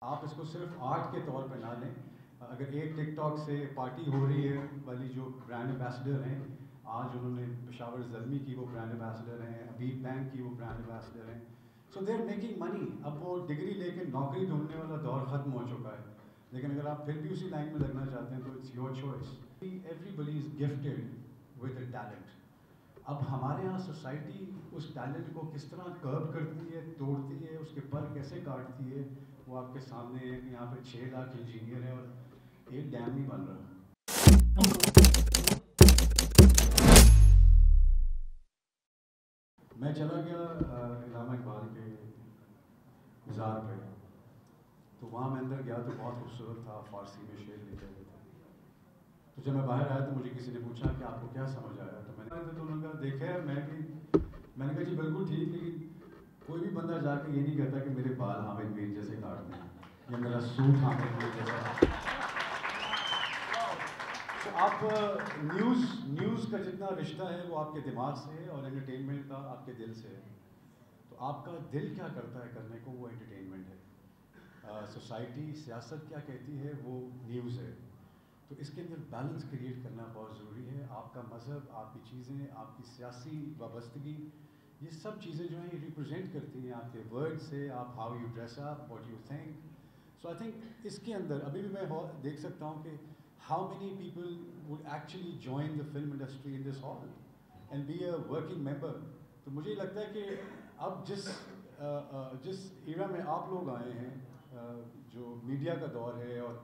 آپ اس کو صرف آرٹ کے طور پہ نہ لیں. اگر ایک ٹک ٹاک سے پارٹی ہو رہی ہے والی جو برانڈ امبیسڈر ہیں، آج انہوں نے پشاور زلمی کی وہ برانڈ امبیسڈر ہیں، ابیب بینک کی وہ برانڈ امبیسڈر ہیں. سو دے آر میکنگ منی. اب وہ ڈگری لے کے نوکری ڈھونڈنے والا دور ختم ہو چکا ہے. لیکن اگر آپ پھر بھی اسی لائن میں لگنا چاہتے ہیں تو it's your choice. Everybody is gifted with a talent. اب ہمارے یہاں سوسائٹی اس ٹیلنٹ کو کس طرح کرب کرتی ہے، توڑتی ہے، اس کے پر کیسے کاٹتی ہے، وہ آپ کے سامنے ہے کہ یہاں پہ 6 لاکھ انجینئر ہیں اور ایک ڈیم نہیں بن رہا. میں چلا گیا علامہ اقبال کے مزار پہ. تو وہاں میں اندر گیا تو بہت خوبصورت تھا، فارسی میں شعر لکھے ہوئے تھے. تو جب میں باہر آیا تو مجھے کسی نے پوچھا کہ آپ کو کیا سمجھ آیا، تو انہوں نے کہا دیکھا ہے میں نے کہا جی بالکل ٹھیک، لیکن کوئی بھی بندہ جا کے یہ نہیں کہتا کہ میرے بال حامد میر جیسے کاٹنے ہیں یا میرا سوٹ حامد میر جیسا. تو آپ نیوز کا جتنا رشتہ ہے وہ آپ کے دماغ سے ہے اور انٹرٹینمنٹ کا آپ کے دل سے ہے. تو آپ کا دل کیا کرتا ہے کرنے کو، وہ انٹرٹینمنٹ ہے. سوسائٹی سیاست کیا کہتی ہے، وہ نیوز ہے. تو اس کے اندر بیلنس کریٹ کرنا بہت ضروری ہے. آپ کا مذہب، آپ کی چیزیں، آپ کی سیاسی وابستگی، یہ سب چیزیں جو ہیں یہ ریپرزینٹ کرتی ہیں آپ کے ورڈ سے، آپ how you dress up, what you think. So I think اس کے اندر ابھی بھی میں دیکھ سکتا ہوں کہ how many people would actually join the film industry in this hall and be a working member. تو مجھے لگتا ہے کہ اب جس ایرا میں آپ لوگ آئے ہیں، جو میڈیا کا دور ہے، اور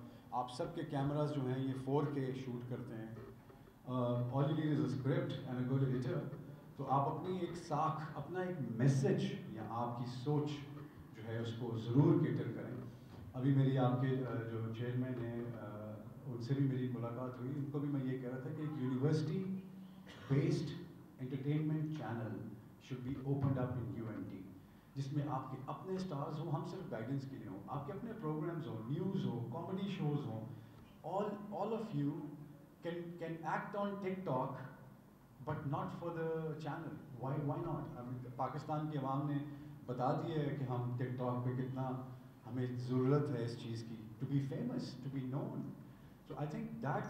آپ سب کے کیمراز جو ہیں یہ 4K شوٹ کرتے ہیں. All you need is a script and a good editor. تو آپ اپنی ایک ساکھ، اپنا ایک میسج یا آپ کی سوچ جو ہے اس کو ضرور کیٹر کریں. ابھی میری آپ کے جو چیئرمین ہیں ان سے بھی میری ملاقات ہوئی. ان کو بھی میں یہ کہہ رہا تھا کہ ایک university based entertainment channel should be opened up in UNT، جس میں آپ کے اپنے اسٹارز ہوں، ہم صرف گائیڈنس کے لیے ہوں، آپ کے اپنے پروگرامز ہوں، نیوز ہو، کامیڈی شوز ہوں. all of you can act on TikTok but not for the channel. Why not? Pakistan کی عوام نے بتا دیا ہے کہ ہم ٹک ٹاک پہ کتنا ہمیں ضرورت ہے اس چیز کی، to be famous, to be known. So I think that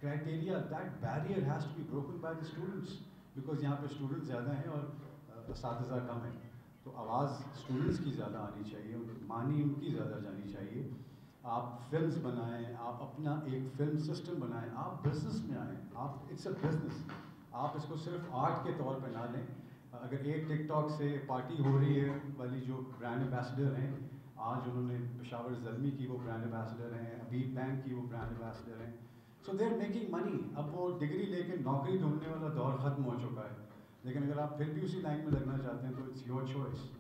criteria, that barrier has to be broken by the students, because یہاں پہ اسٹوڈنٹس زیادہ ہیں اور اساتذہ کم ہیں. تو آواز اسٹوڈنٹس کی زیادہ آنی چاہیے، معنی ان کی زیادہ جانی چاہیے. آپ فلمز بنائیں، آپ اپنا ایک فلم سسٹم بنائیں، آپ بزنس میں آئیں. آپ اٹس اے بزنس. آپ اس کو صرف آرٹ کے طور پہ نہ لیں. اگر ایک ٹک ٹاک سے پارٹی ہو رہی ہے والی جو برانڈ امبیسڈر ہیں، آج انہوں نے پشاور زلمی کی وہ برانڈ امبیسڈر ہیں، ابیب بینک کی وہ برانڈ امبیسڈر ہیں. سو دے آر میکنگ منی. اب وہ ڈگری لے کے نوکری ڈھونڈنے والا دور ختم ہو چکا ہے. لیکن اگر آپ پھر بھی اسی لائن میں لگنا چاہتے ہیں تو it's your choice.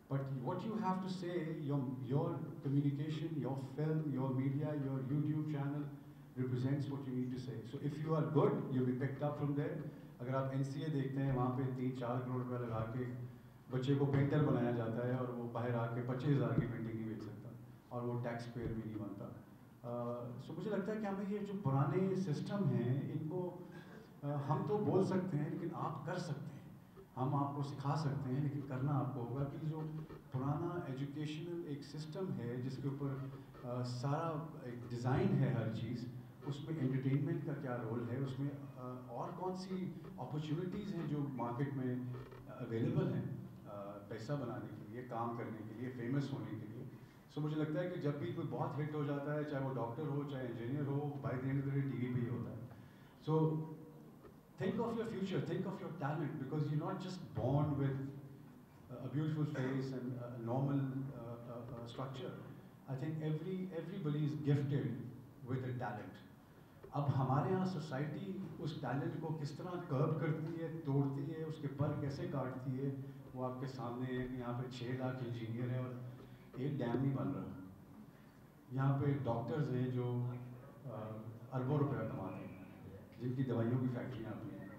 But what you have to say, your communication, your film, your media, your YouTube channel represents what you need to say. So if you are good, you'll be picked up from there. اگر آپ NCA دیکھتے ہیں، وہاں پہ 3-4 کروڑ روپے لگا کے بچے کو پینٹر بنایا جاتا ہے اور وہ باہر آ کے 25,000 کی پینٹنگ نہیں بیچ سکتا اور وہ ٹیکس پیئر بھی نہیں بنتا. سو مجھے لگتا ہے کہ ہمیں یہ جو پرانے سسٹم ہیں ان کو ہم تو بول سکتے ہیں لیکن آپ کر سکتے ہیں. ہم آپ کو سکھا سکتے ہیں لیکن کرنا آپ کو ہوگا. کہ جو پرانا ایجوکیشنل ایک سسٹم ہے جس کے اوپر سارا ایک ڈیزائن ہے ہر چیز، اس میں انٹرٹینمنٹ کا کیا رول ہے، اس میں اور کون سی اپرچونیٹیز ہیں جو مارکیٹ میں اویلیبل ہیں پیسہ بنانے کے لیے، کام کرنے کے لیے، فیمس ہونے کے لیے. سو مجھے لگتا ہے کہ جب بھی کوئی بہت ہٹ ہو جاتا ہے، چاہے وہ ڈاکٹر ہو، چاہے engineer who, by the end of the day TV پہ ہی ہوتا ہے. سو think of your future, think of your talent, because you're not just born with a beautiful face and a normal structure. I think everybody is gifted with a talent. اب ہمارے یہاں society اس talent کو کس طرح کرب کرتی ہے، توڑتی ہے، اس کے پر کیسے کاٹتی ہے، وہ آپ کے سامنے ہے کہ یہاں پہ 6 لاکھ انجینئر ہیں اور ایک ڈیم نہیں بن رہا. یہاں پہ ڈاکٹرز ہیں جو اربوں روپیہ کماتے ہیں، جن کی دوائیوں کی فیکٹریاں ہوتی ہیں.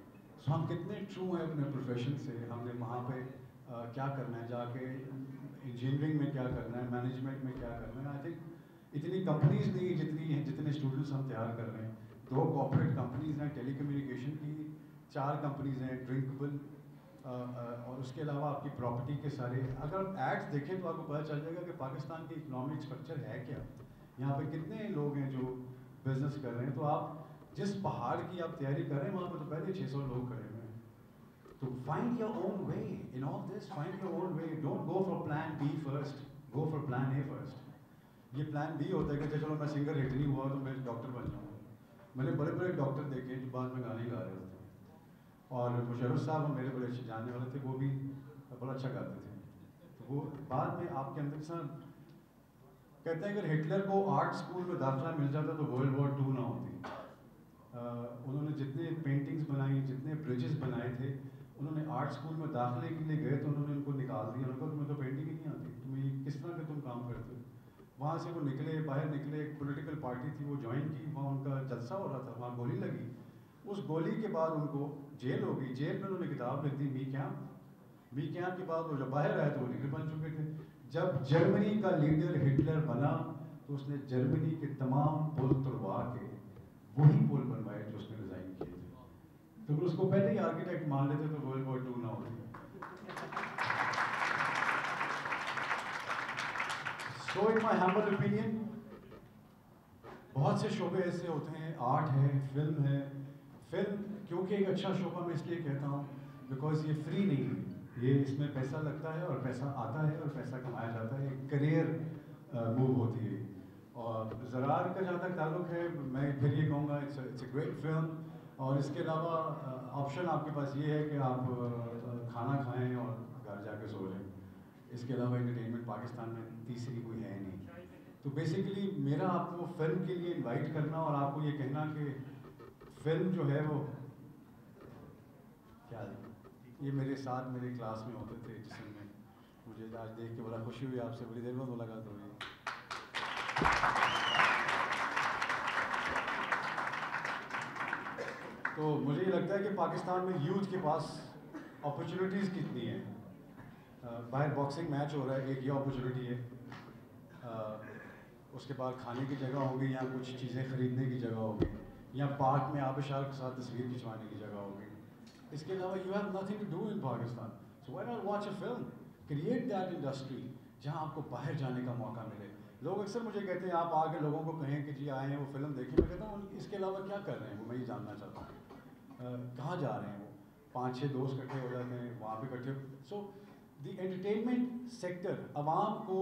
سو ہم کتنے ٹرو ہیں اپنے پروفیشن سے، ہم نے وہاں پہ کیا کرنا ہے، جا کے انجینئرنگ میں کیا کرنا ہے، مینجمنٹ میں کیا کرنا ہے. آئی تھنک اتنی کمپنیز نہیں جتنی ہیں، جتنے اسٹوڈنٹس ہم تیار کر رہے ہیں. 2 کارپوریٹ کمپنیز ہیں ٹیلی کمیونیکیشن کی، 4 کمپنیز ہیں ڈرنکبل اور اس کے علاوہ آپ کی پراپرٹی کے سارے اگر آپ ایڈس دیکھیں تو آپ کو پتہ چل جائے گا کہ پاکستان کی اکنامک اسٹرکچر ہے کیا. یہاں پہ کتنے لوگ ہیں جو بزنس کر رہے ہیں. تو آپ جس پہاڑ کی آپ تیاری کر رہے ہیں وہاں پہ تو پہلے 600 لوگ کھڑے ہوئے ہیں. تو find your own way in all this, find your own way. Don't go for plan be first, go for plan a first. یہ پلان بی ہوتا ہے کہ چلو میں سنگر ہٹ نہیں ہوا تو میں ڈاکٹر بن جاؤں گا. میں نے بڑے بڑے ڈاکٹر دیکھے جو بعد میں گانے گا رہے ہوتے ہیں. اور مشرف صاحب میرے بڑے اچھے جاننے والے تھے, وہ بھی بڑا اچھا گاتے تھے. تو وہ بعد میں آپ کے اندر سر کہتے ہیں اگر ہٹلر کو آرٹ اسکول میں داخلہ مل جاتا تو ورلڈ وار 2 نہ ہوتی. انہوں نے جتنے پینٹنگز بنائی, جتنے برجز بنائے تھے, انہوں نے آرٹ اسکول میں داخلے کے لیے گئے تو انہوں نے ان کو نکال دیا. انہوں نے کہا تمہیں تو پینٹنگ ہی نہیں آتی, تمہیں کس طرح کے تم کام کرتے ہو. وہاں سے وہ نکلے, باہر نکلے, ایک پولیٹیکل پارٹی تھی وہ جوائن کی, وہاں ان کا جلسہ ہو رہا تھا, وہاں گولی لگی. اس گولی کے بعد ان کو جیل ہو گئی. جیل میں انہوں نے کتاب لکھ دی می کیمپ. می کیمپ کے بعد وہ جب باہر آئے تو وہ لیڈر بن چکے تھے. جب جرمنی کا لیڈر ہٹلر بنا تو اس نے جرمنی کے تمام پل توڑوا کے وہی پل بنوائے جو اس نے ڈیزائن کیے تھے. تو اگر اس کو پہلے ہی آرکیٹیکٹ مان لیتے تو ورلڈ وار 2 نہ ہوتی. سو ان مائی ہمبل اوپینین بہت سے شعبے ایسے ہوتے ہیں, آرٹ ہے, فلم ہے. فلم کیونکہ ایک اچھا شعبہ میں اس لیے کہتا ہوں بیکاز یہ فری نہیں ہے, یہ اس میں پیسہ لگتا ہے اور پیسہ آتا ہے اور پیسہ کمایا جاتا ہے. ایک کریئر موو ہوتی ہے. اور زرار کا جہاں تک تعلق ہے میں پھر یہ کہوں گا اٹس اے گریٹ فلم. اور اس کے علاوہ آپشن آپ کے پاس یہ ہے کہ آپ کھانا کھائیں اور گھر جا کے سو جائیں. اس کے علاوہ انٹرٹینمنٹ پاکستان میں تیسری کوئی ہے نہیں. تو بیسیکلی میرا آپ کو فلم کے لیے انوائٹ کرنا اور آپ کو یہ کہنا کہ فلم جو ہے وہ کیا یہ میرے ساتھ میرے کلاس میں ہوتے تھے جس میں مجھے آج دیکھ کے بڑا خوشی ہوئی, آپ سے بڑی دیر بعد ملاقات ہو رہی ہے. تو مجھے یہ لگتا ہے کہ پاکستان میں یوتھ کے پاس اپرچونیٹیز کتنی ہیں. باہر باکسنگ میچ ہو رہا ہے, ایک یہ اپرچونیٹی ہے. اس کے بعد کھانے کی جگہ ہوگی, یا کچھ چیزیں خریدنے کی جگہ ہوگی, یا پارک میں آبشار کے ساتھ تصویر کھنچوانے کی جگہ ہوگی. اس کے علاوہ you have nothing to do in Pakistan. So why not watch a film, create that industry جہاں آپ کو باہر جانے کا موقع ملے. لوگ اکثر مجھے کہتے ہیں آپ آ کے لوگوں کو کہیں کہ جی آئے ہیں وہ فلم دیکھیں. میں کہتا ہوں اس کے علاوہ کیا کر رہے ہیں وہ میں یہ جاننا چاہتا ہوں. کہاں جا رہے ہیں وہ, 5-6 دوست اکٹھے ہو جاتے ہیں وہاں پہ اکٹھے. سو دی انٹرٹینمنٹ سیکٹر, عوام کو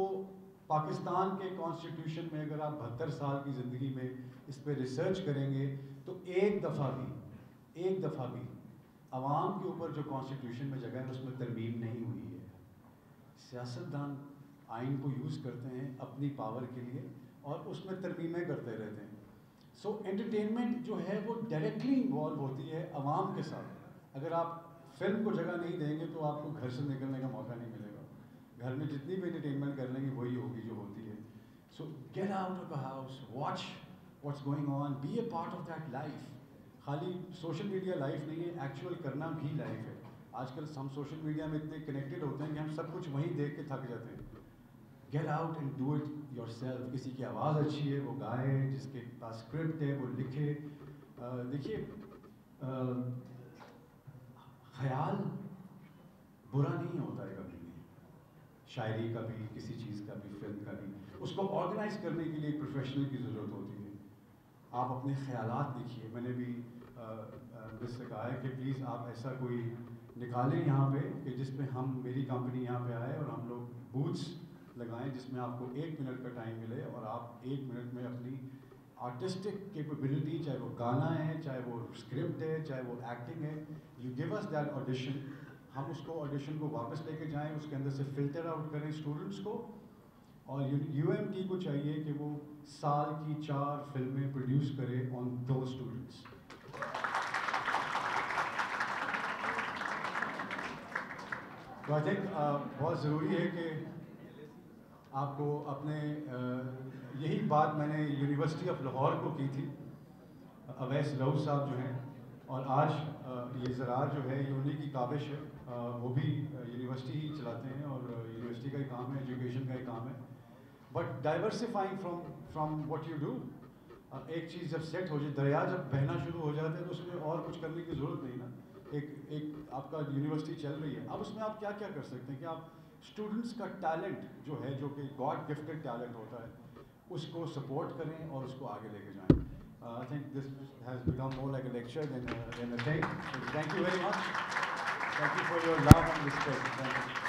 پاکستان کے کانسٹیٹیوشن میں اگر آپ 72 سال کی زندگی میں اس پہ ریسرچ کریں گے تو ایک دفعہ بھی عوام کے اوپر جو کانسٹیٹیوشن میں جگہ ہے اس میں ترمیم نہیں ہوئی ہے. سیاستدان آئین کو یوز کرتے ہیں اپنی پاور کے لیے اور اس میں ترمیمیں کرتے رہتے ہیں. سو انٹرٹینمنٹ جو ہے وہ ڈائریکٹلی انوالو ہوتی ہے عوام کے ساتھ. اگر آپ فلم کو جگہ نہیں دیں گے تو آپ کو گھر سے نکلنے کا موقع نہیں ملے گا. گھر میں جتنی بھی انٹرٹینمنٹ کر لیں گے وہی ہوگی جو ہوتی ہے. So get out of the house, watch what's going on, be a part of that life. خالی سوشل میڈیا لائف نہیں ہے, ایکچوئل کرنا بھی لائف ہے. آج کل ہم سوشل میڈیا میں اتنے کنیکٹڈ ہوتے ہیں کہ ہم سب کچھ وہیں دیکھ کے تھک جاتے ہیں. Get out and do it yourself. کسی کی آواز اچھی ہے وہ گائے, جس کے پاس اسکرپٹ ہے وہ لکھے. دیکھیے خیال برا نہیں ہوتا ہے کبھی بھی, شاعری کا بھی, کسی چیز کا بھی, فلم کا بھی. اس کو آرگنائز کرنے کے لیے ایک پروفیشنل کی ضرورت ہوتی ہے. آپ اپنے خیالات لکھیے. میں نے بھی جس سے کہا ہے کہ پلیز آپ ایسا کوئی نکالیں یہاں پہ کہ جس میں ہم میری کمپنی یہاں پہ آئے اور ہم لوگ بوتھس لگائیں جس میں آپ کو 1 منٹ کا ٹائم ملے اور آپ 1 منٹ میں اپنی آرٹسٹک کیپیبلٹی, چاہے وہ گانا ہے, چاہے وہ اسکرپٹ ہے, چاہے وہ ایکٹنگ ہے, you give us that audition. ہم اس کو آڈیشن کو واپس لے کے جائیں, اس کے اندر سے فلٹر آؤٹ کریں اسٹوڈنٹس کو. اور یو ایم ٹی کو چاہیے کہ وہ سال کی 4 فلمیں پروڈیوس کرے آن دوز اسٹوڈنٹس. تو آئی تھنک بہت ضروری ہے کہ آپ کو اپنے یہی بات میں نے یونیورسٹی آف لاہور کو کی تھی. اویس لو صاحب جو ہیں, اور آج یہ زرار جو ہے یہ انہیں کی کاوش ہے. وہ بھی یونیورسٹی ہی چلاتے ہیں اور یونیورسٹی کا ہی کام ہے, ایجوکیشن کا ہی کام ہے. But diversifying from what you do. ایک چیز جب سیٹ ہو جائے, دریا جب بہنا شروع ہو جاتا ہے تو اس میں اور کچھ کرنے کی ضرورت نہیں نا. ایک آپ کا یونیورسٹی چل رہی ہے، اب اس میں آپ کیا کیا کر سکتے ہیں کہ آپ اسٹوڈنٹس کا ٹیلنٹ جو ہے، جو کہ گاڈ گفٹڈ ٹیلنٹ ہوتا ہے، اس کو سپورٹ کریں اور اس کو آگے لے کے جائیں. I think this has become more like a lecture than a thing. So thank you very much. Thank you for your love and respect. Thank you.